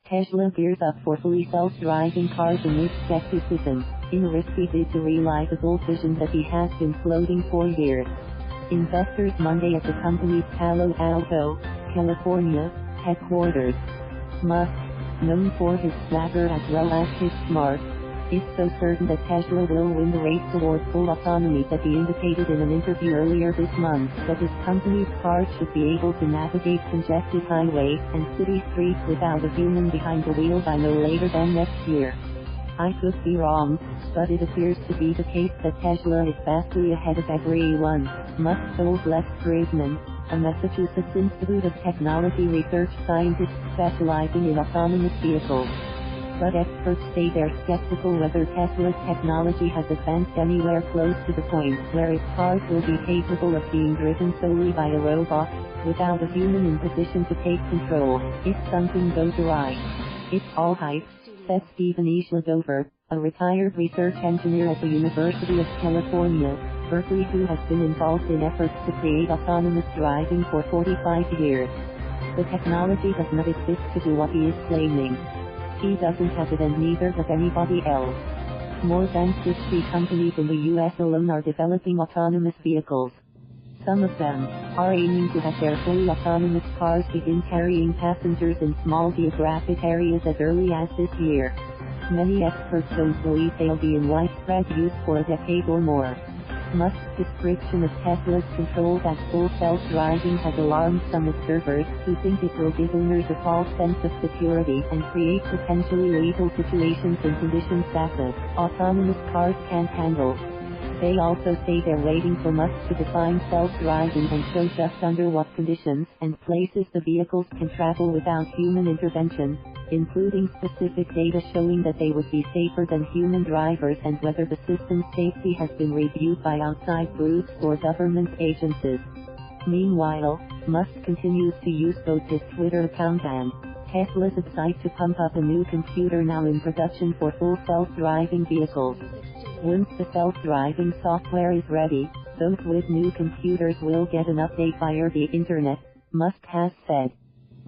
Tesla gears up for fully self-driving cars amid skepticism, in a risky bid to realize a bold vision that he has been floating for years. Investors Monday at the company's Palo Alto, California, headquarters. Musk, known for his swagger as well as his smarts, is so certain that Tesla will win the race towards full autonomy that he indicated in an interview earlier this month that his company's cars should be able to navigate congested highways and city streets without a human behind the wheel by no later than next year. I could be wrong, but it appears to be the case that Tesla is vastly ahead of everyone, Musk told Lex Fridman, a Massachusetts Institute of Technology research scientist specializing in autonomous vehicles. But experts say they're skeptical whether Tesla's technology has advanced anywhere close to the point where its cars will be capable of being driven solely by a robot, without a human in position to take control, if something goes awry. It's all hype, said Stephen E. Schlagover, a retired research engineer at the University of California, Berkeley, who has been involved in efforts to create autonomous driving for 45 years. The technology does not exist to do what he is claiming. He doesn't have it, and neither does anybody else. More than 60 companies in the US alone are developing autonomous vehicles. Some of them are aiming to have their fully autonomous cars begin carrying passengers in small geographic areas as early as this year. Many experts don't believe they'll be in widespread use for a decade or more. Musk's description of Tesla's controlled as full self-driving has alarmed some observers, who think it will give owners a false sense of security and create potentially lethal situations in conditions that the autonomous cars can't handle. They also say they're waiting for Musk to define self-driving and show just under what conditions and places the vehicles can travel without human intervention, including specific data showing that they would be safer than human drivers and whether the system's safety has been reviewed by outside groups or government agencies. Meanwhile, Musk continues to use both his Twitter account and Tesla's website to pump up a new computer now in production for full self-driving vehicles. Once the self-driving software is ready, those with new computers will get an update via the internet, Musk has said.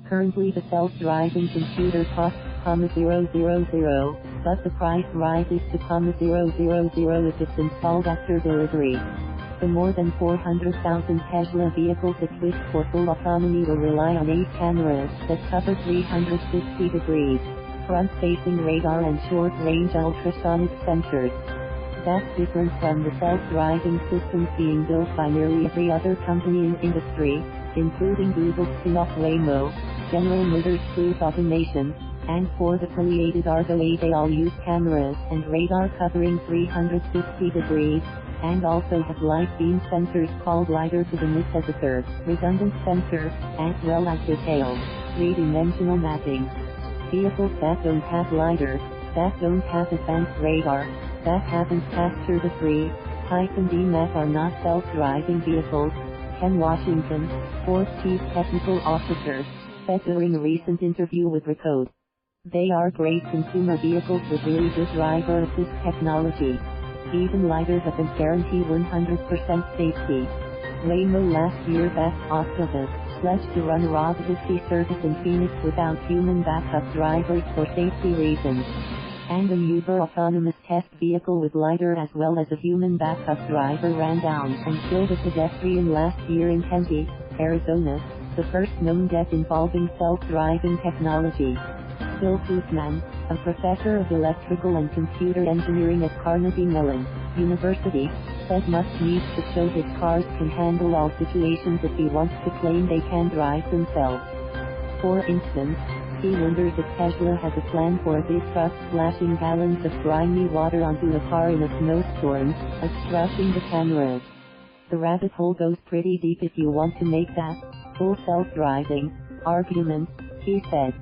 Currently the self-driving computer costs $000, but the price rises to $000 if it's installed after delivery. The more than 400,000 Tesla vehicles equipped for full autonomy will rely on 8 cameras that cover 360 degrees, front-facing radar and short-range ultrasonic sensors. That's different from the self-driving systems being built by nearly every other company in industry, including Google's spin-off Waymo, General Motors' Cruise Automation, and Ford-affiliated Argo. They all use cameras and radar covering 360 degrees, and also have light beam sensors called LiDAR to the MIT as a third, redundant sensor, as well as detailed, three-dimensional mapping. Vehicles that don't have LiDAR, that don't have advanced radar, that haven't passed through the 3D map are not self-driving vehicles, Ken Washington, Ford's chief technical officer, said during a recent interview with Recode. They are great consumer vehicles with really good driver assist technology. Even LiDAR doesn't guarantee 100% safety. Waymo last year backed Octopus, pledged to run a robotaxi service in Phoenix without human backup drivers for safety reasons. And an Uber autonomous test vehicle with LiDAR as well as a human backup driver ran down and killed a pedestrian last year in Tempe, Arizona, the first known death involving self-driving technology. Bill Koopman, a professor of electrical and computer engineering at Carnegie Mellon University, said Musk needs to show his cars can handle all situations if he wants to claim they can drive themselves. For instance, he wonders if Tesla has a plan for a big truck splashing gallons of grimy water onto a car in a snowstorm, obstructing the cameras. The rabbit hole goes pretty deep if you want to make that full self-driving argument, he said.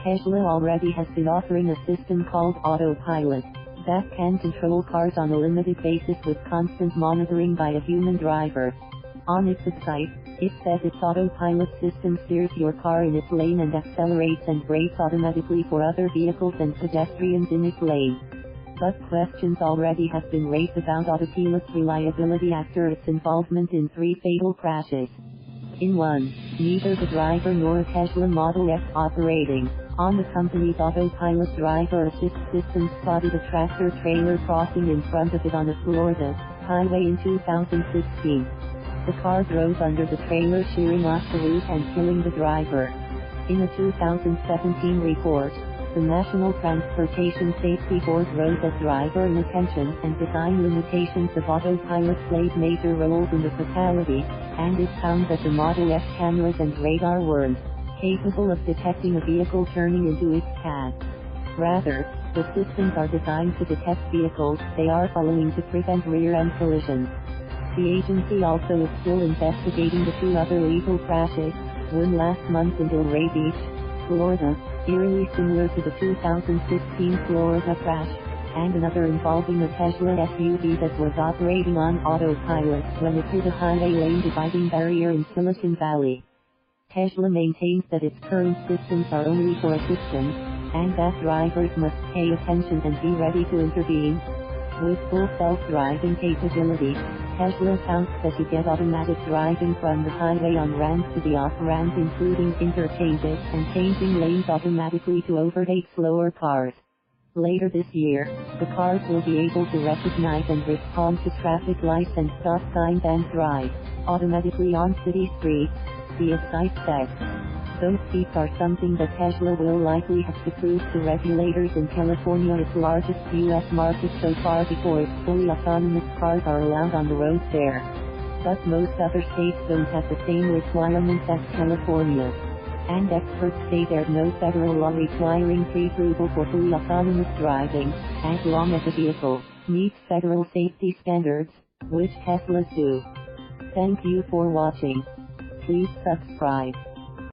Tesla already has been offering a system called Autopilot that can control cars on a limited basis with constant monitoring by a human driver. On its website, it says its autopilot system steers your car in its lane and accelerates and brakes automatically for other vehicles and pedestrians in its lane. But questions already have been raised about autopilot's reliability after its involvement in 3 fatal crashes. In one, neither the driver nor a Tesla Model S operating On the company's autopilot driver assist system spotted a tractor-trailer crossing in front of it on a Florida highway in 2016. The car drove under the trailer, shearing off the route and killing the driver. In a 2017 report, the National Transportation Safety Board wrote that driver inattention and design limitations of autopilot played major roles in the fatality, and it found that the Model S cameras and radar weren't capable of detecting a vehicle turning into its path. Rather, the systems are designed to detect vehicles they are following to prevent rear-end collisions. The agency also is still investigating the 2 other lethal crashes, one last month in Delray Beach, Florida, eerily similar to the 2016 Florida crash, and another involving a Tesla SUV that was operating on autopilot when it hit a highway lane dividing barrier in Silicon Valley. Tesla maintains that its current systems are only for assistance, and that drivers must pay attention and be ready to intervene. With full self-driving capability, Tesla counts that you get automatic driving from the highway on ramps to the off-ramp, including interchanges and changing lanes automatically to overtake slower cars. Later this year, the cars will be able to recognize and respond to traffic lights and stop signs and drive automatically on city streets, the site said. Those feats are something that Tesla will likely have to prove to regulators in California, its largest U.S. market so far, before its fully autonomous cars are allowed on the road there. But most other states don't have the same requirements as California. And experts say there's no federal law requiring pre-approval for fully autonomous driving, as long as the vehicle meets federal safety standards, which Teslas do. Thank you for watching. Please subscribe.